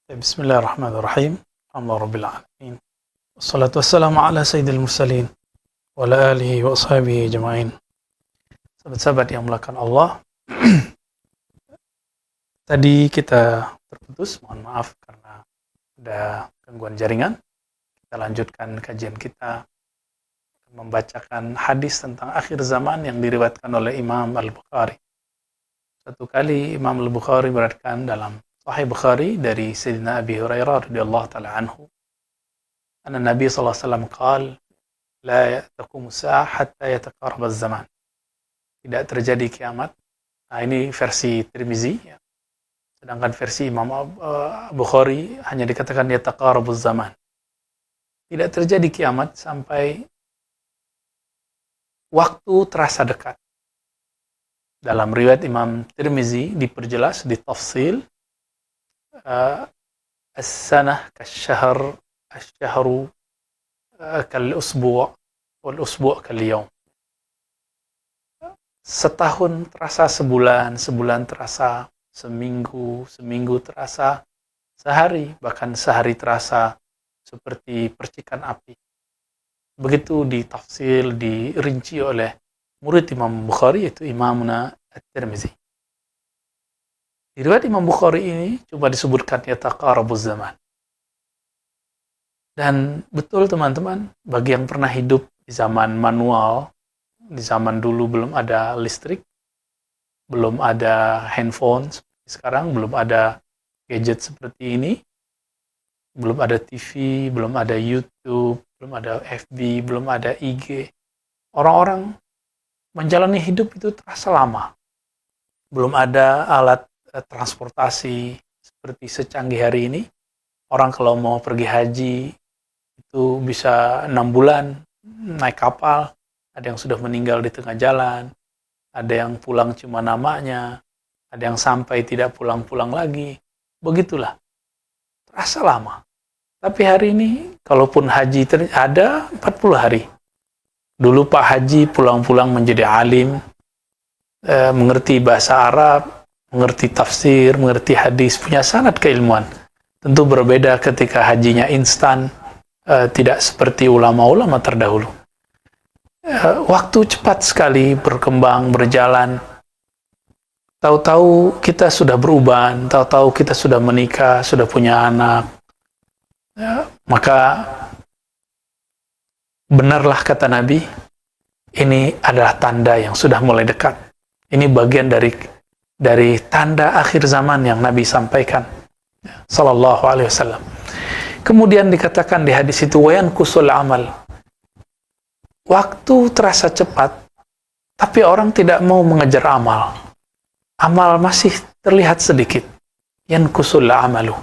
Bismillahirrahmanirrahim. Alhamdulillah alamin. Wassalatu wassalamu ala sayyidil mursalin wa ala alihi wa ashabihi ajma'in. Sahabat-sahabat yang melakukan Allah. Tadi kita terputus, mohon maaf karena ada gangguan jaringan. Kita lanjutkan kajian kita membacakan hadis tentang akhir zaman yang diriwayatkan oleh Imam Al-Bukhari. Satu kali Imam Al-Bukhari meriwayatkan dalam Sahih Bukhari dari Sayyidina Abi Hurairah radhiyallahu ta'ala anhu, anna Nabi sallallahu alaihi wasallam qala la taqumu sa'ah hatta yataqarrab az-zaman. Tidak terjadi kiamat. Nah, ini versi Tirmizi ya. Sedangkan versi Imam Bukhari hanya dikatakan yataqarrab az-zaman. Tidak terjadi kiamat sampai waktu terasa dekat. Dalam riwayat Imam Tirmizi diperjelas, ditafsil, as-sanah kasyahr, asy-syahru kal-usbu' wal-usbu' kal-yawm. Setahun terasa sebulan, sebulan terasa seminggu, seminggu terasa sehari, bahkan sehari terasa seperti percikan api. Begitu ditafsil, dirinci oleh murid Imam Bukhari, yaitu Imamuna At-Tirmizi. Di riwayat Imam Bukhari ini coba disebutkan yataqarabuz zaman. Dan betul teman-teman, bagi yang pernah hidup di zaman manual, di zaman dulu belum ada listrik, belum ada handphone seperti sekarang, belum ada gadget seperti ini, belum ada TV, belum ada YouTube, belum ada FB, belum ada IG. Orang-orang menjalani hidup itu terasa lama. Belum ada alat transportasi seperti secanggih hari ini. Orang kalau mau pergi haji itu bisa 6 bulan naik kapal. Ada yang sudah meninggal di tengah jalan, ada yang pulang cuma namanya, ada yang sampai tidak pulang-pulang lagi. Begitulah, terasa lama. Tapi hari ini kalaupun haji ada 40 hari. Dulu Pak Haji pulang-pulang menjadi alim, mengerti bahasa Arab, mengerti tafsir, mengerti hadis, punya sanad keilmuan. Tentu berbeda ketika hajinya instan, tidak seperti ulama-ulama terdahulu. Waktu cepat sekali berkembang, berjalan. Tahu-tahu kita sudah beruban, tahu-tahu kita sudah menikah, sudah punya anak. Ya, maka benarlah kata Nabi, ini adalah tanda yang sudah mulai dekat. Ini bagian dari tanda akhir zaman yang Nabi sampaikan, sallallahu alaihi wasallam. Kemudian dikatakan di hadis itu, wayan kusul amal. Waktu terasa cepat, tapi orang tidak mau mengejar amal. Amal masih terlihat sedikit. Yan kusul amalu.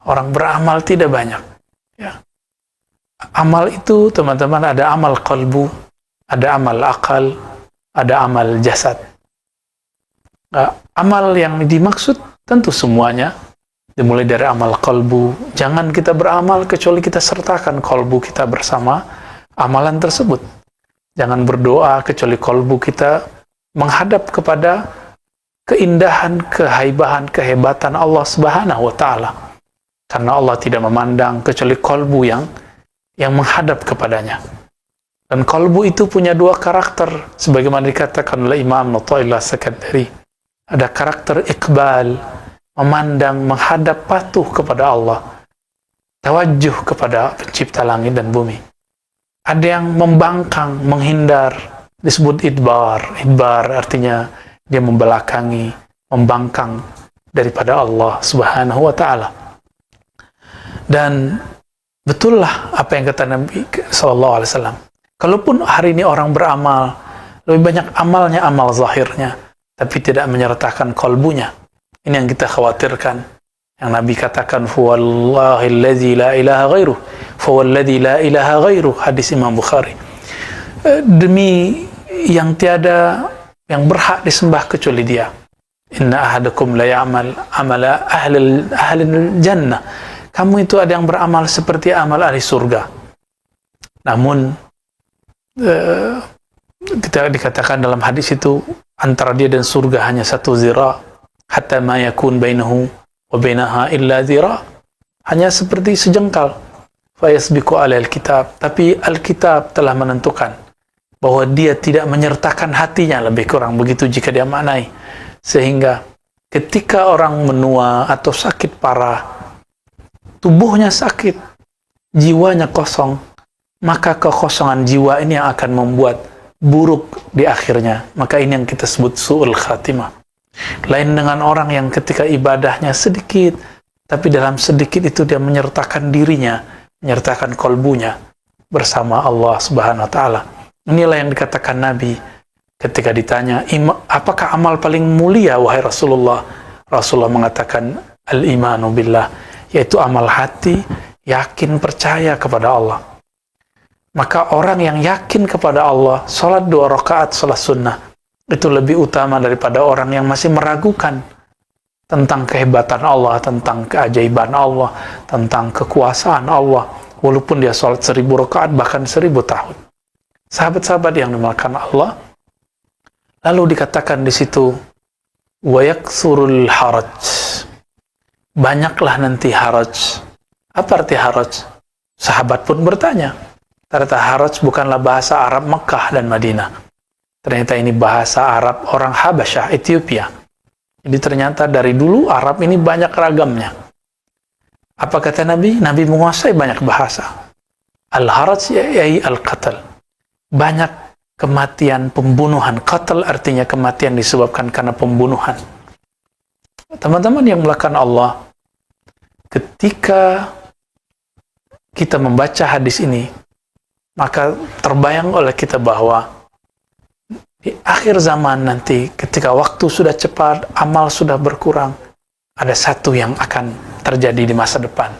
Orang beramal tidak banyak. Ya. Amal itu, teman-teman, ada amal qalbu, ada amal akal, ada amal jasad. Amal yang dimaksud tentu semuanya, dimulai dari amal qalbu. Jangan kita beramal kecuali kita sertakan qalbu kita bersama amalan tersebut. Jangan berdoa kecuali qalbu kita menghadap kepada keindahan, kehaibahan, kehebatan Allah Subhanahu wa ta'ala. Karena Allah tidak memandang kecuali qalbu yang menghadap kepadanya. Dan qalbu itu punya dua karakter, sebagaimana dikatakan oleh Imam Athaillah As-Sakandari. Ada karakter iqbal, memandang, menghadap, patuh kepada Allah, tawajjuh kepada pencipta langit dan bumi. Ada yang membangkang, menghindar, disebut idbar. Idbar artinya dia membelakangi, membangkang daripada Allah Subhanahu wa ta'ala. Dan betullah apa yang kata Nabi sallallahu alaihi wasallam. Kalaupun hari ini orang beramal, lebih banyak amalnya amal zahirnya, tapi tidak menyertakan qalbunya. Ini yang kita khawatirkan. Yang Nabi katakan, "Wallahi allazi la ilaha ghairuh, fawalladzi la ilaha ghairuh." Hadis Imam Bukhari. Demi yang tiada yang berhak disembah kecuali Dia. Inna ahadakum la ya'mal amala ahli jannah. Kamu itu ada yang beramal seperti amal ahli surga. Namun kita dikatakan dalam hadis itu antara dia dan surga hanya 1 zira, hatta ma yakun bainahu wa bainaha illa dhira, hanya seperti sejengkal. Fa yasbiqu alal kitab, tapi Alkitab telah menentukan bahwa dia tidak menyertakan hatinya, lebih kurang begitu jika dia maknai. Sehingga ketika orang menua atau sakit parah, tubuhnya sakit, jiwanya kosong, maka kekosongan jiwa ini yang akan membuat buruk di akhirnya. Maka ini yang kita sebut su'ul khatimah. Lain dengan orang yang ketika ibadahnya sedikit, tapi dalam sedikit itu dia menyertakan dirinya, menyertakan kolbunya bersama Allah Subhanahu wa Ta'ala. Inilah yang dikatakan Nabi ketika ditanya, apakah amal paling mulia wahai Rasulullah? Rasulullah mengatakan, al-imanu billah, yaitu amal hati, yakin percaya kepada Allah. Maka orang yang yakin kepada Allah, sholat 2 rakaat, sholat sunnah, itu lebih utama daripada orang yang masih meragukan tentang kehebatan Allah, tentang keajaiban Allah, tentang kekuasaan Allah, walaupun dia sholat 1000 rakaat, bahkan 1000 tahun. Sahabat-sahabat yang dimuliakan Allah, lalu dikatakan di situ, wa yakthurul haraj, banyaklah nanti haraj. Apa arti haraj? Sahabat pun bertanya. Ternyata haraj bukanlah bahasa Arab Mekah dan Madinah. Ternyata ini bahasa Arab orang Habasyah, Ethiopia. Jadi ternyata dari dulu Arab ini banyak ragamnya. Apa kata Nabi? Nabi menguasai banyak bahasa. Al-haraj yai al-qatl. Banyak kematian, pembunuhan. Qatl artinya kematian disebabkan karena pembunuhan. Teman-teman yang melakukan Allah, ketika kita membaca hadis ini, maka terbayang oleh kita bahwa di akhir zaman nanti, ketika waktu sudah cepat, amal sudah berkurang, ada satu yang akan terjadi di masa depan,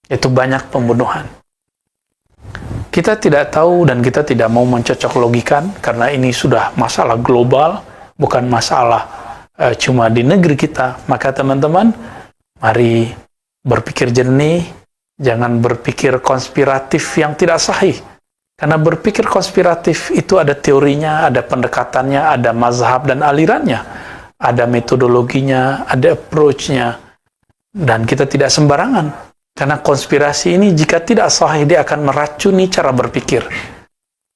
yaitu banyak pembunuhan. Kita tidak tahu dan kita tidak mau mencocok logikan, karena ini sudah masalah global, bukan masalah cuma di negeri kita. Maka teman-teman, mari berpikir jernih, jangan berpikir konspiratif yang tidak sahih. Karena berpikir konspiratif itu ada teorinya, ada pendekatannya, ada mazhab dan alirannya, ada metodologinya, ada approach-nya, dan kita tidak sembarangan. Karena konspirasi ini jika tidak sahih, dia akan meracuni cara berpikir.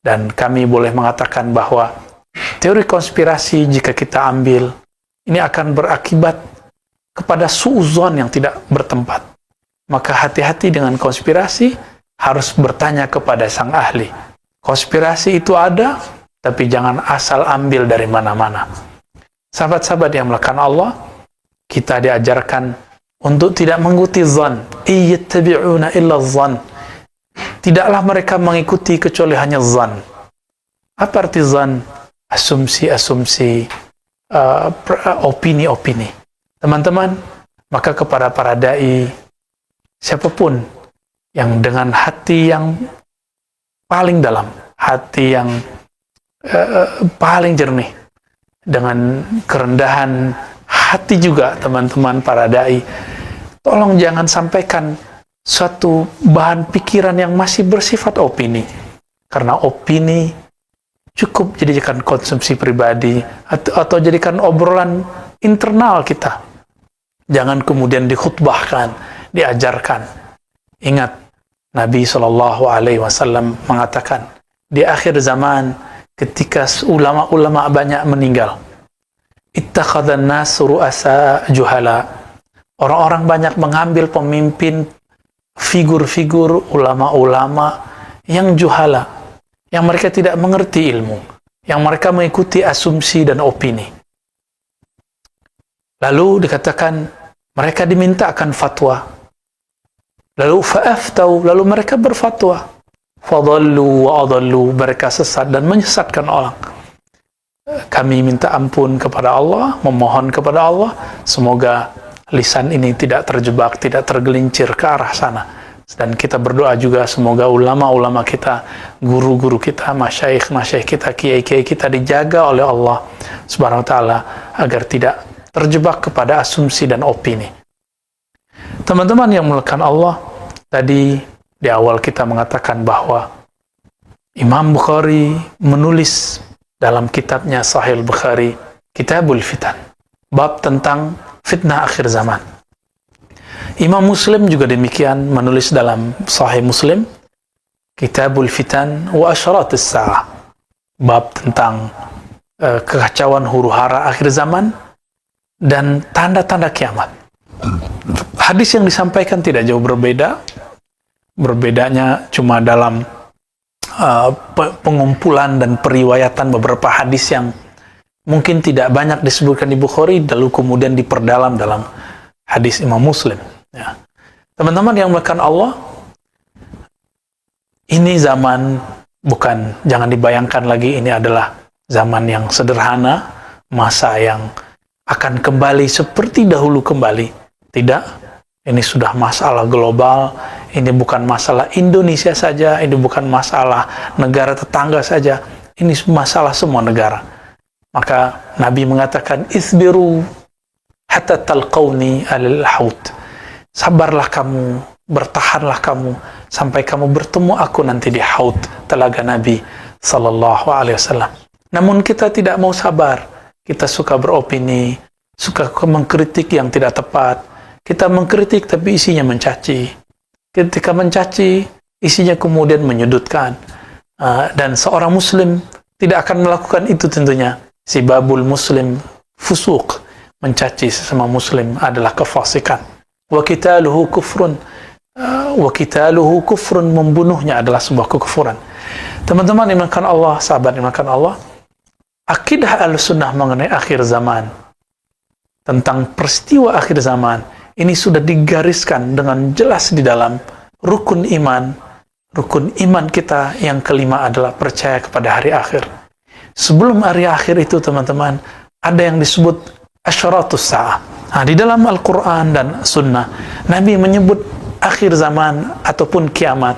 Dan kami boleh mengatakan bahwa teori konspirasi jika kita ambil, ini akan berakibat kepada suuzon yang tidak bertempat. Maka hati-hati dengan konspirasi, harus bertanya kepada sang ahli. Konspirasi itu ada, tapi jangan asal ambil dari mana-mana. Sahabat-sahabat yang melakukan Allah, kita diajarkan untuk tidak mengikuti zan. Iyattabi'una illa zan. Tidaklah mereka mengikuti kecuali hanya zan. Apa arti zan? Asumsi-asumsi, opini-opini. Teman-teman, maka kepada para dai, siapapun yang dengan hati yang paling dalam, hati yang paling jernih, dengan kerendahan hati juga, teman-teman para dai, tolong jangan sampaikan suatu bahan pikiran yang masih bersifat opini, karena opini cukup jadikan konsumsi pribadi atau jadikan obrolan internal kita. Jangan kemudian dikhutbahkan, diajarkan. Ingat, Nabi SAW mengatakan, di akhir zaman, ketika ulama-ulama banyak meninggal, ittakhadhan nasu ru'asa juhala. Orang-orang banyak mengambil pemimpin, figur-figur ulama-ulama yang juhala, yang mereka tidak mengerti ilmu, yang mereka mengikuti asumsi dan opini. Lalu dikatakan, mereka dimintakan fatwa. Lalu fa'aftau, lalu mereka berfatwa. Fadallu wa adallu, mereka sesat dan menyesatkan orang. Kami minta ampun kepada Allah, memohon kepada Allah, semoga lisan ini tidak terjebak, tidak tergelincir ke arah sana. Dan kita berdoa juga semoga ulama-ulama kita, guru-guru kita, masyayikh kita, kiai-kiai kita dijaga oleh Allah Subhanahu wa Ta'ala agar tidak terjebak kepada asumsi dan opini. Teman-teman yang melekat Allah, tadi di awal kita mengatakan bahwa Imam Bukhari menulis dalam kitabnya Sahih Bukhari, Kitabul Fitan, bab tentang fitnah akhir zaman. Imam Muslim juga demikian menulis dalam Sahih Muslim, Kitabul Fitan wa Asyaratis Sa'ah, bab tentang kekacauan huru-hara akhir zaman dan tanda-tanda kiamat. Hadis yang disampaikan tidak jauh berbeda. Berbedanya cuma dalam pengumpulan dan periwayatan beberapa hadis yang mungkin tidak banyak disebutkan di Bukhari, lalu kemudian diperdalam dalam hadis Imam Muslim. Ya. Teman-teman yang melakukan Allah, ini zaman bukan, jangan dibayangkan lagi ini adalah zaman yang sederhana, masa yang akan kembali seperti dahulu kembali. Tidak, ini sudah masalah global, ini bukan masalah Indonesia saja, ini bukan masalah negara tetangga saja, ini masalah semua negara. Maka Nabi mengatakan, isbiru hatta talqawni alal haut. Sabarlah kamu, bertahanlah kamu, sampai kamu bertemu aku nanti di haut, telaga Nabi sallallahu alaihi wasallam. Namun kita tidak mau sabar, kita suka beropini, suka mengkritik yang tidak tepat. Kita mengkritik tapi isinya mencaci. Ketika mencaci, isinya kemudian menyudutkan. Dan seorang muslim tidak akan melakukan itu tentunya. Sibabul muslim fusuk. Mencaci sesama muslim adalah kefasikan. Wa qitaluhu kufrun. Wa qitaluhu kufrun, membunuhnya adalah sebuah kekufuran. Teman-teman dimakan Allah, sahabat dimakan Allah, akidah Ahlussunnah mengenai akhir zaman, tentang peristiwa akhir zaman, ini sudah digariskan dengan jelas di dalam rukun iman. Rukun iman kita yang kelima adalah percaya kepada hari akhir. Sebelum hari akhir itu, teman-teman, ada yang disebut asyaratus sa'ah. Nah, di dalam Al-Quran dan Sunnah, Nabi menyebut akhir zaman ataupun kiamat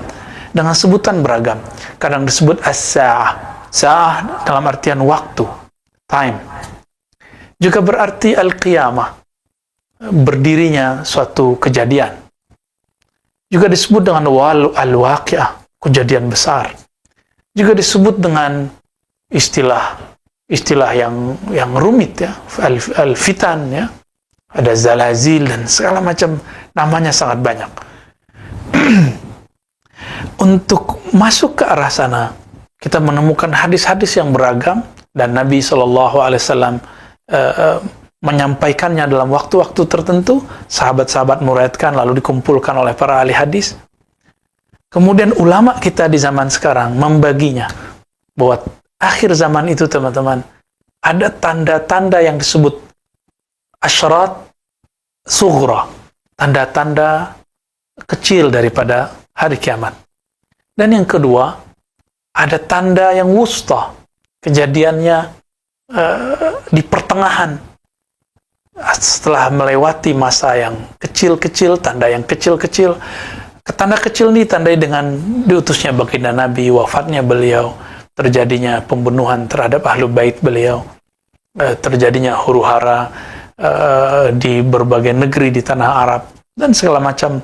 dengan sebutan beragam. Kadang disebut as-sa'ah. Sa'ah dalam artian waktu, time. Juga berarti al-qiyamah, berdirinya suatu kejadian. Juga disebut dengan al-waqi'ah, kejadian besar. Juga disebut dengan istilah yang rumit ya, al-fitan ya. Ada zalazil dan segala macam, namanya sangat banyak. Untuk masuk ke arah sana, kita menemukan hadis-hadis yang beragam dan Nabi SAW menyampaikannya dalam waktu-waktu tertentu. Sahabat-sahabat meriwayatkan lalu dikumpulkan oleh para ahli hadis. Kemudian ulama kita di zaman sekarang membaginya bahwa akhir zaman itu, teman-teman, ada tanda-tanda yang disebut asyarat sughra, tanda-tanda kecil daripada hari kiamat. Dan yang kedua, ada tanda yang wusta, kejadiannya di pertengahan, setelah melewati masa yang kecil-kecil, tanda yang kecil-kecil. Tanda kecil ini tandai dengan diutusnya baginda Nabi, wafatnya beliau, terjadinya pembunuhan terhadap ahlu bait beliau, terjadinya huru-hara di berbagai negeri di tanah Arab, dan segala macam.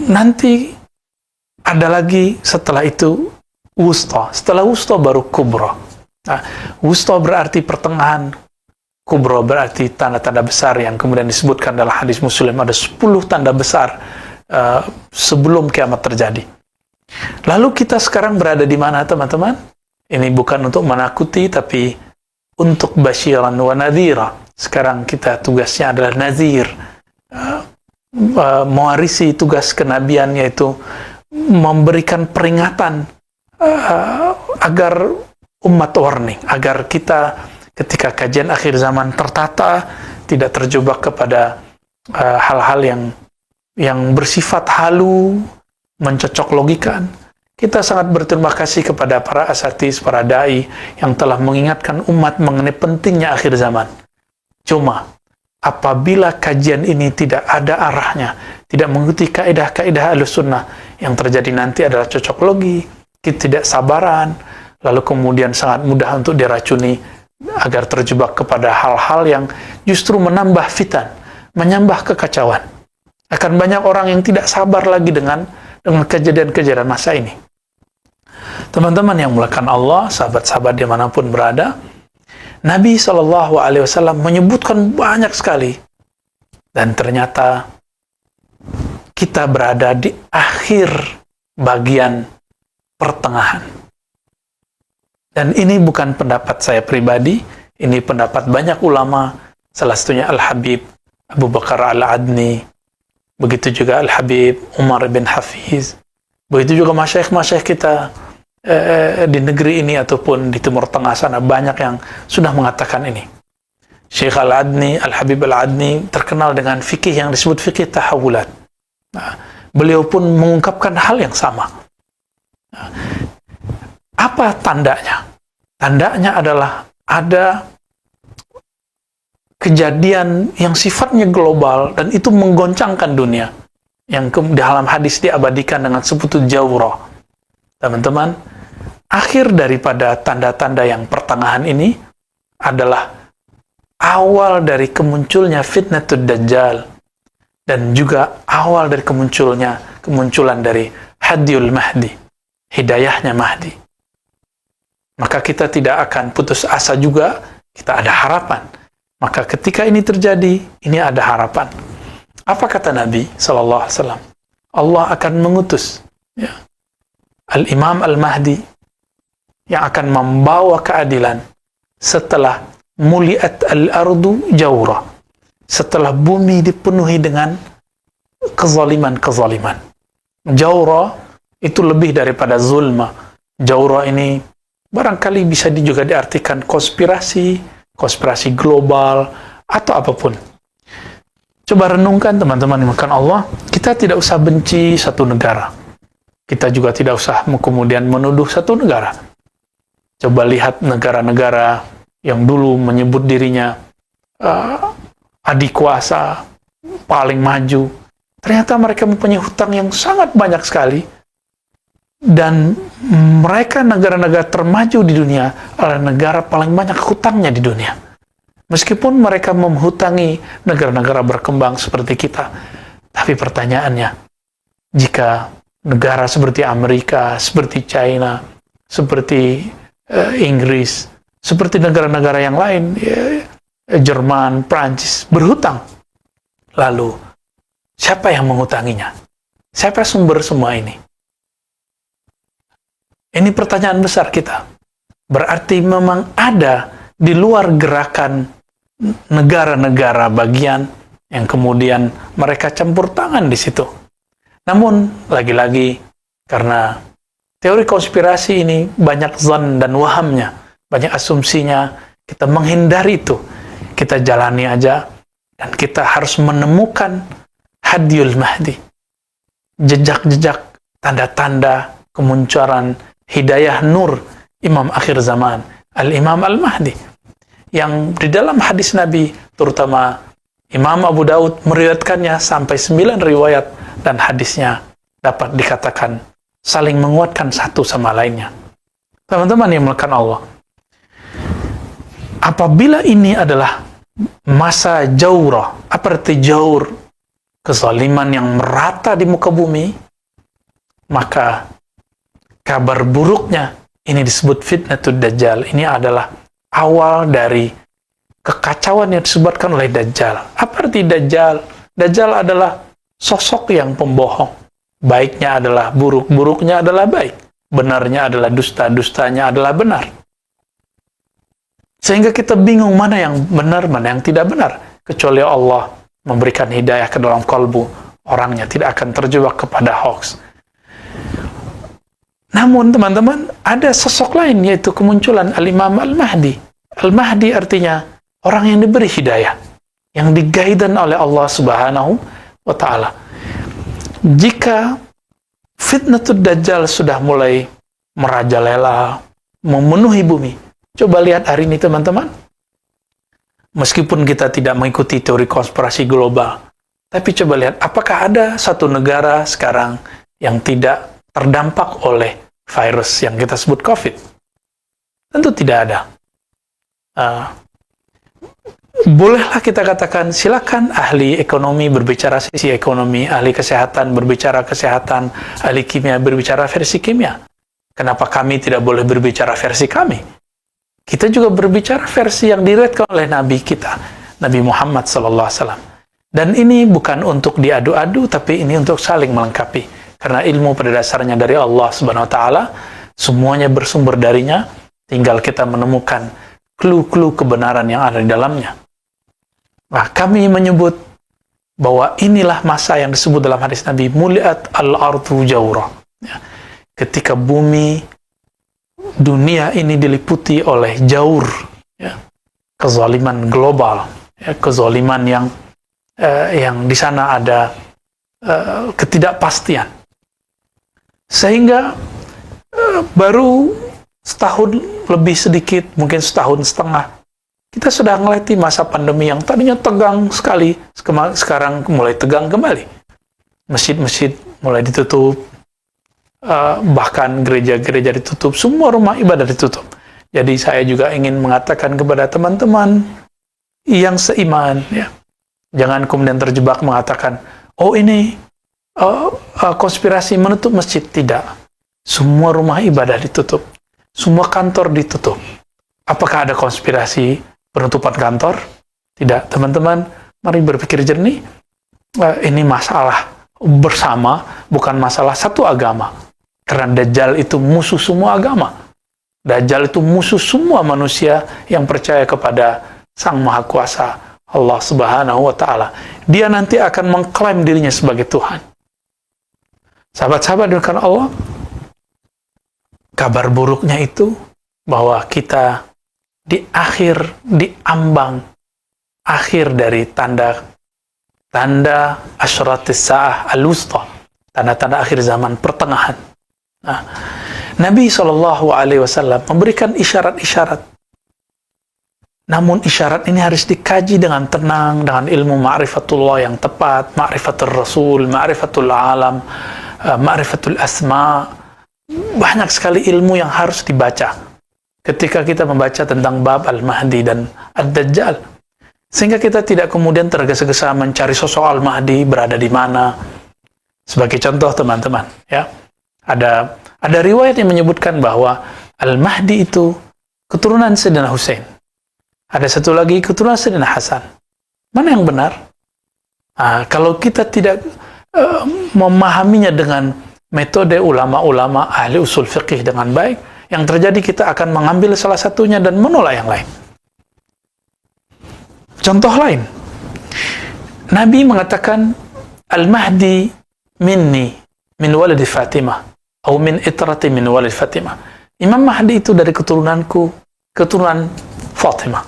Nanti ada lagi setelah itu wusta. Setelah wusta baru kubra. Nah, wusta berarti pertengahan, kubra berarti tanda-tanda besar yang kemudian disebutkan dalam hadis Muslim. Ada 10 tanda besar sebelum kiamat terjadi. Lalu kita sekarang berada di mana, teman-teman? Ini bukan untuk menakuti, tapi untuk basyiran wa nadhira. Sekarang kita tugasnya adalah nazir, mewarisi tugas kenabian, yaitu memberikan peringatan agar umat warning, agar kita ketika kajian akhir zaman tertata, tidak terjebak kepada hal-hal yang bersifat halu, mencocok logikan. Kita sangat berterima kasih kepada para asatiz, para dai yang telah mengingatkan umat mengenai pentingnya akhir zaman. Cuma apabila kajian ini tidak ada arahnya, tidak mengikuti kaidah-kaidah Ahlussunnah, yang terjadi nanti adalah cocok logi, ketidaksabaran, lalu kemudian sangat mudah untuk diracuni agar terjebak kepada hal-hal yang justru menambah fitan, menambah kekacauan. Akan banyak orang yang tidak sabar lagi dengan kejadian-kejadian masa ini. Teman-teman yang mulakan Allah, sahabat-sahabat dimanapun berada, Nabi SAW menyebutkan banyak sekali, dan ternyata kita berada di akhir bagian pertengahan. Dan ini bukan pendapat saya pribadi, ini pendapat banyak ulama, salah satunya Al-Habib Abu Bakar Al-Adni, begitu juga Al-Habib Umar bin Hafiz, begitu juga masyaikh-masyaikh kita di negeri ini ataupun di Timur Tengah sana, banyak yang sudah mengatakan ini. Syekh Al-Adni, Al-Habib Al-Adni terkenal dengan fikih yang disebut fikih tahawulat. Nah, beliau pun mengungkapkan hal yang sama. Nah, apa tandanya? Tandanya adalah ada kejadian yang sifatnya global dan itu menggoncangkan dunia, yang di dalam hadis diabadikan dengan sebutan jawrah. Teman-teman, akhir daripada tanda-tanda yang pertengahan ini adalah awal dari kemunculnya fitnatud dajjal dan juga awal dari kemunculan dari hadiyul mahdi, hidayahnya Mahdi. Maka kita tidak akan putus asa juga, kita ada harapan. Maka ketika ini terjadi, ini ada harapan. Apa kata Nabi SAW? Allah akan mengutus Al-Imam Al-Mahdi yang akan membawa keadilan setelah muliat al-ardu jawra, setelah bumi dipenuhi dengan kezaliman-kezaliman. Jawra itu lebih daripada zulma. Jawra ini barangkali bisa juga diartikan konspirasi global, atau apapun. Coba renungkan teman-teman dimakan Allah, kita tidak usah benci satu negara. Kita juga tidak usah kemudian menuduh satu negara. Coba lihat negara-negara yang dulu menyebut dirinya adik kuasa, paling maju. Ternyata mereka mempunyai hutang yang sangat banyak sekali. Dan mereka negara-negara termaju di dunia adalah negara paling banyak hutangnya di dunia. Meskipun mereka menghutangi negara-negara berkembang seperti kita. Tapi pertanyaannya, jika negara seperti Amerika, seperti China, seperti Inggris, seperti negara-negara yang lain, Jerman, Prancis, berhutang, lalu siapa yang menghutanginya? Siapa sumber semua ini? Ini pertanyaan besar kita. Berarti memang ada di luar gerakan negara-negara bagian yang kemudian mereka campur tangan di situ. Namun, lagi-lagi, karena teori konspirasi ini banyak zon dan wahamnya, banyak asumsinya, kita menghindari itu. Kita jalani aja, dan kita harus menemukan hadiyul mahdi. Jejak-jejak, tanda-tanda kemunculan hidayah nur Imam akhir zaman, Al-Imam Al-Mahdi, yang di dalam hadis Nabi, terutama Imam Abu Daud meriwayatkannya sampai 9 riwayat, dan hadisnya dapat dikatakan saling menguatkan satu sama lainnya. Teman-teman yang melakukan Allah, apabila ini adalah masa jawrah, apa arti jawr? Kezaliman yang merata di muka bumi, maka kabar buruknya, ini disebut fitnatud dajjal. Ini adalah awal dari kekacauan yang disebutkan oleh Dajjal. Apa arti Dajjal? Dajjal adalah sosok yang pembohong. Baiknya adalah buruk, buruknya adalah baik. Benarnya adalah dusta, dustanya adalah benar. Sehingga kita bingung mana yang benar, mana yang tidak benar. Kecuali Allah memberikan hidayah ke dalam kalbu, orangnya tidak akan terjebak kepada hoax. Namun teman-teman, ada sosok lain, yaitu kemunculan Al-Imam Al-Mahdi. Al-Mahdi artinya orang yang diberi hidayah, yang digaidan oleh Allah Subhanahu wa Ta'ala. Jika fitnatud dajjal sudah mulai merajalela, memenuhi bumi, coba lihat hari ini teman-teman. Meskipun kita tidak mengikuti teori konspirasi global, tapi coba lihat, apakah ada satu negara sekarang yang tidak terdampak oleh virus yang kita sebut COVID? Tentu tidak ada. Bolehlah kita katakan, silakan ahli ekonomi berbicara sisi ekonomi, ahli kesehatan berbicara kesehatan, ahli kimia berbicara versi kimia. Kenapa kami tidak boleh berbicara versi kami? Kita juga berbicara versi yang diriwayatkan oleh Nabi kita, Nabi Muhammad SAW. Dan ini bukan untuk diadu-adu, tapi ini untuk saling melengkapi. Karena ilmu pada dasarnya dari Allah Subhanahu wa Ta'ala, semuanya bersumber darinya, tinggal kita menemukan clue-clue kebenaran yang ada di dalamnya. Nah, kami menyebut bahwa inilah masa yang disebut dalam hadis Nabi, muliat al-ardu jawra. Ya. Ketika bumi, dunia ini diliputi oleh jaur, ya, kezaliman global, ya, kezaliman yang di sana ada ketidakpastian. Sehingga baru setahun lebih sedikit, mungkin setahun setengah, kita sudah melewati masa pandemi yang tadinya tegang sekali, sekarang mulai tegang kembali. Masjid-masjid mulai ditutup, bahkan gereja-gereja ditutup, semua rumah ibadah ditutup. Jadi saya juga ingin mengatakan kepada teman-teman yang seiman, ya, jangan kemudian terjebak mengatakan, oh ini konspirasi menutup masjid. Tidak. Semua rumah ibadah ditutup. Semua kantor ditutup. Apakah ada konspirasi penutupan kantor? Tidak. Teman-teman, mari berpikir jernih. Ini masalah bersama, bukan masalah satu agama. Karena Dajjal itu musuh semua agama. Dajjal itu musuh semua manusia yang percaya kepada Sang Maha Kuasa, Allah Subhanahu wa Ta'ala. Dia nanti akan mengklaim dirinya sebagai Tuhan. Sahabat-sahabat dengan Allah, kabar buruknya itu bahwa kita di ambang akhir dari tanda asyratis sa'ah al-wusta, tanda-tanda akhir zaman pertengahan. Nah, Nabi SAW memberikan isyarat-isyarat. Namun isyarat ini harus dikaji dengan tenang, dengan ilmu ma'rifatullah yang tepat, ma'rifatul Rasul, ma'rifatul alam, ma'rifatul asma. Banyak sekali ilmu yang harus dibaca ketika kita membaca tentang bab Al-Mahdi dan Ad-Dajjal. Sehingga kita tidak kemudian tergesa-gesa mencari sosok Al-Mahdi berada di mana. Sebagai contoh teman-teman, ya, ada riwayat yang menyebutkan bahwa Al-Mahdi itu keturunan Sayyidina Husain. Ada satu lagi keturunan Sayyidina Hasan. Mana yang benar? Kalau kita tidak memahaminya dengan metode ulama-ulama ahli usul fiqih dengan baik, yang terjadi kita akan mengambil salah satunya dan menolak yang lain. Contoh lain, Nabi mengatakan Al-Mahdi minni min walid Fatimah atau min itrati min walid Fatimah. Imam Mahdi itu dari keturunanku, keturunan Fatimah.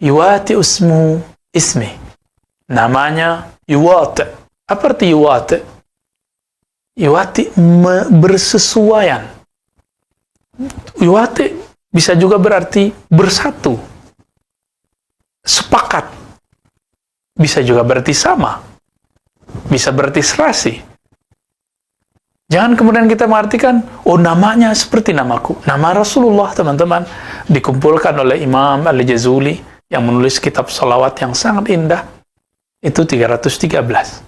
Yuwati ismi. Namanya Yuwati. Apa arti Yuwati? Yuwati bersesuaian. Yuwati bisa juga berarti bersatu, sepakat. Bisa juga berarti sama. Bisa berarti serasi. Jangan kemudian kita mengartikan, oh namanya seperti namaku. Nama Rasulullah, teman-teman, dikumpulkan oleh Imam Al-Jazuli yang menulis kitab salawat yang sangat indah. Itu 313.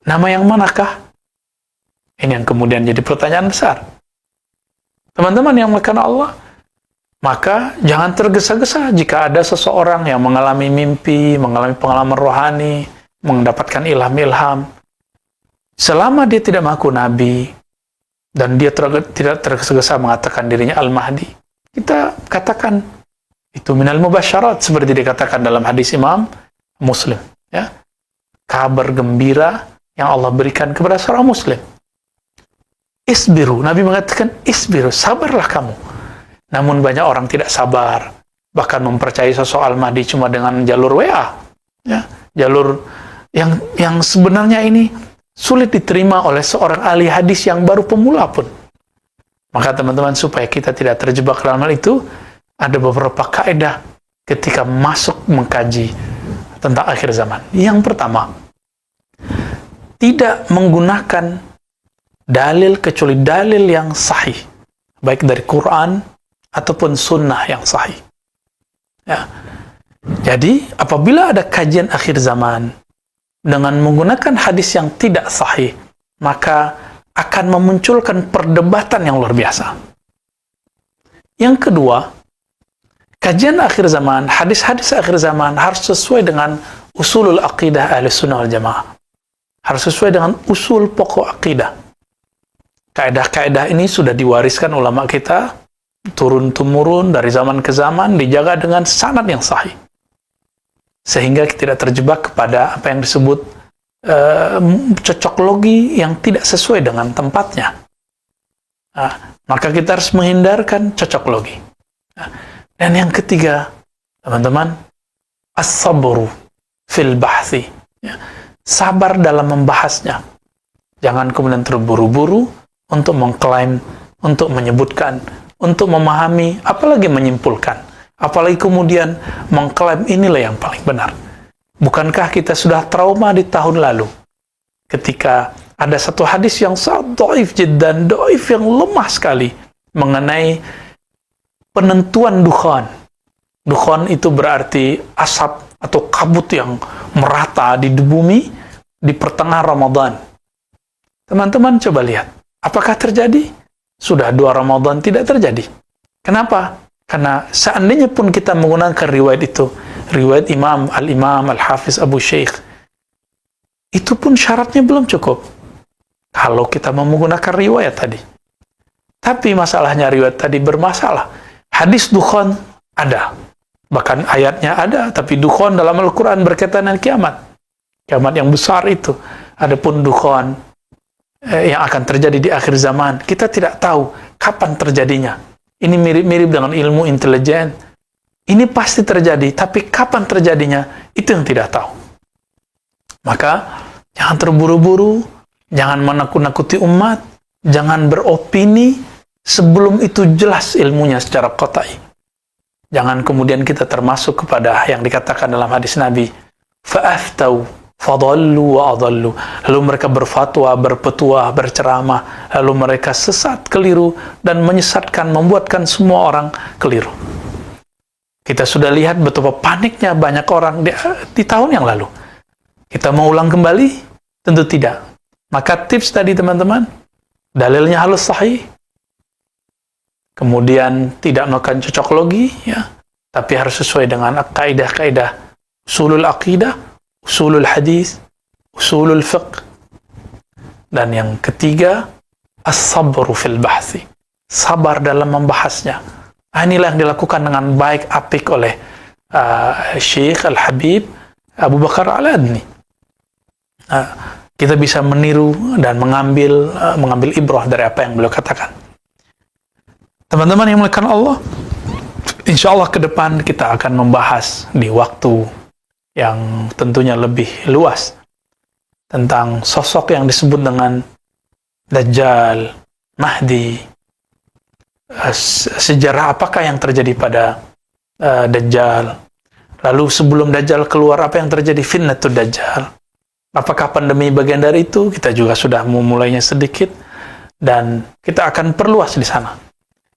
Nama yang manakah? Ini yang kemudian jadi pertanyaan besar. Teman-teman yang melakukan Allah, maka jangan tergesa-gesa jika ada seseorang yang mengalami mimpi, mengalami pengalaman rohani, mendapatkan ilham-ilham. Selama dia tidak mengaku Nabi, dan dia tidak tergesa-gesa mengatakan dirinya Al-Mahdi, kita katakan itu minal mubasyarat, seperti dikatakan dalam hadis Imam Muslim. Ya, kabar gembira yang Allah berikan kepada seorang Muslim. Isbiru, Nabi mengatakan isbiru, sabarlah kamu. Namun banyak orang tidak sabar, bahkan mempercayai sosok Al-Mahdi cuma dengan jalur WA. Ya, jalur yang sebenarnya ini sulit diterima oleh seorang ahli hadis yang baru pemula pun. Maka teman-teman, supaya kita tidak terjebak dalam hal itu, ada beberapa kaidah ketika masuk mengkaji tentang akhir zaman. Yang pertama, tidak menggunakan dalil kecuali dalil yang sahih, baik dari Quran ataupun sunnah yang sahih. Ya. Jadi, apabila ada kajian akhir zaman dengan menggunakan hadis yang tidak sahih, maka akan memunculkan perdebatan yang luar biasa. Yang kedua, kajian akhir zaman, hadis-hadis akhir zaman harus sesuai dengan usulul aqidah ahli sunnah wal jamaah. Harus sesuai dengan usul pokok aqidah. Kaidah-kaidah ini sudah diwariskan ulama kita turun-temurun dari zaman ke zaman, dijaga dengan sanad yang sahih. Sehingga tidak terjebak kepada apa yang disebut cocok logi yang tidak sesuai dengan tempatnya. Maka kita harus menghindarkan cocok logi. Dan yang ketiga, teman-teman, as-sabru fil bahthi. Sabar dalam membahasnya. Jangan kemudian terburu-buru untuk mengklaim, untuk menyebutkan, untuk memahami, apalagi menyimpulkan. Apalagi kemudian mengklaim inilah yang paling benar. Bukankah kita sudah trauma di tahun lalu ketika ada satu hadis yang sangat dhaif jiddan, dhaif yang lemah sekali mengenai penentuan dukhan. Dukhan itu berarti asap atau kabut yang merata di bumi di pertengahan Ramadan. Teman-teman coba lihat, apakah terjadi? Sudah 2 Ramadan tidak terjadi. Kenapa? Karena seandainya pun kita menggunakan riwayat itu, riwayat Al-Imam Al-Hafiz Abu Syekh, itu pun syaratnya belum cukup. Kalau kita mau menggunakan riwayat tadi. Tapi masalahnya riwayat tadi bermasalah. Hadis dukhan ada. Bahkan ayatnya ada, tapi dukhan dalam Al-Quran berkaitan dengan kiamat. Kiamat yang besar itu. Adapun dukhan yang akan terjadi di akhir zaman, kita tidak tahu kapan terjadinya. Ini mirip-mirip dengan ilmu intelijen. Ini pasti terjadi, tapi kapan terjadinya, itu yang tidak tahu. Maka, jangan terburu-buru, jangan menakut-nakuti umat, jangan beropini sebelum itu jelas ilmunya secara qat'i. Jangan kemudian kita termasuk kepada yang dikatakan dalam hadis Nabi, fa'aftau fadallu wa adallu. Lalu mereka berfatwa, berpetuah, berceramah, lalu mereka sesat, keliru, dan menyesatkan, membuatkan semua orang keliru. Kita sudah lihat betapa paniknya banyak orang di tahun yang lalu. Kita mau ulang kembali? Tentu tidak. Maka tips tadi teman-teman, dalilnya harus sahih, kemudian tidak melakukan cocok logi, ya, tapi harus sesuai dengan kaidah-kaidah usulul aqidah, usulul hadis, usulul fiqh. Dan yang ketiga, as-sabru fil bahthi. Sabar dalam membahasnya. Inilah yang dilakukan dengan baik apik oleh Syekh Al-Habib Abu Bakar Al-Adni. Kita bisa meniru dan mengambil ibrah dari apa yang beliau katakan. Teman-teman yang dimuliakan Allah, insya Allah ke depan kita akan membahas di waktu yang tentunya lebih luas tentang sosok yang disebut dengan Dajjal, Mahdi, sejarah apakah yang terjadi pada Dajjal, lalu sebelum Dajjal keluar apa yang terjadi, fitnatul Dajjal, apakah pandemi bagian dari itu, kita juga sudah memulainya sedikit dan kita akan perluas di sana.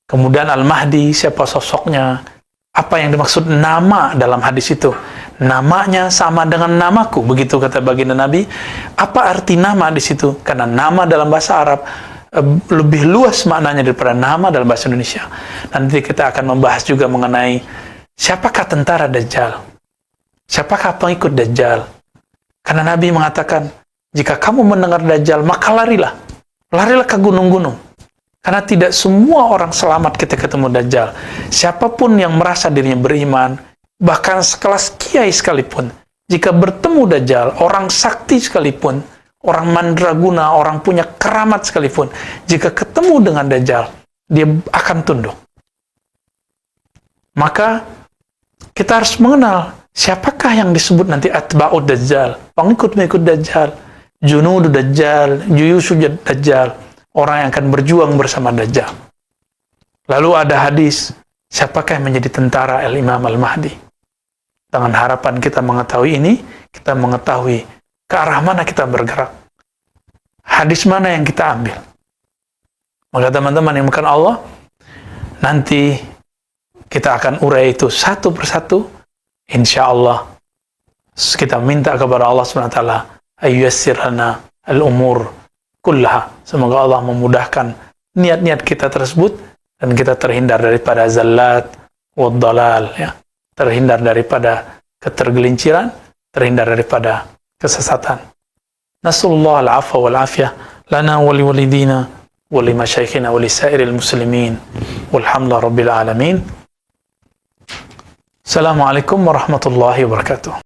Kemudian Al-Mahdi, siapa sosoknya, apa yang dimaksud nama dalam hadis itu, namanya sama dengan namaku, begitu kata baginda Nabi. Apa arti nama di situ? Karena nama dalam bahasa Arab lebih luas maknanya daripada nama dalam bahasa Indonesia. Nanti kita akan membahas juga mengenai siapakah tentara Dajjal, siapakah pengikut Dajjal. Karena Nabi mengatakan, jika kamu mendengar Dajjal, maka larilah ke gunung-gunung. Karena tidak semua orang selamat ketika ketemu Dajjal. Siapapun yang merasa dirinya beriman, bahkan sekelas kiai sekalipun, jika bertemu Dajjal, orang sakti sekalipun, orang mandraguna, orang punya keramat sekalipun, jika ketemu dengan Dajjal, dia akan tunduk. Maka kita harus mengenal siapakah yang disebut nanti atba'ud Dajjal, pengikut-pengikut Dajjal, junudu Dajjal, juyusu Dajjal, orang yang akan berjuang bersama Dajjal. Lalu ada hadis, siapakah yang menjadi tentara Al-Imam Al-Mahdi? Dengan harapan kita mengetahui ini, kita mengetahui ke arah mana kita bergerak. Hadis mana yang kita ambil. Maka teman-teman yang bukan Allah, nanti kita akan urai itu satu persatu. Insya Allah, kita minta kepada Allah SWT, ayyasir lana al-umur kullaha. Semoga Allah memudahkan niat-niat kita tersebut dan kita terhindar daripada zallat wad dalal, ya. Terhindar daripada ketergelinciran terhindar daripada kesesatan. Nasallallahu al-'afwa wal 'afiyah lana wa liwalidina wa limasyayikhina wa lisairil muslimin walhamdulillahi rabbil alamin. Assalamualaikum warahmatullahi wabarakatuh.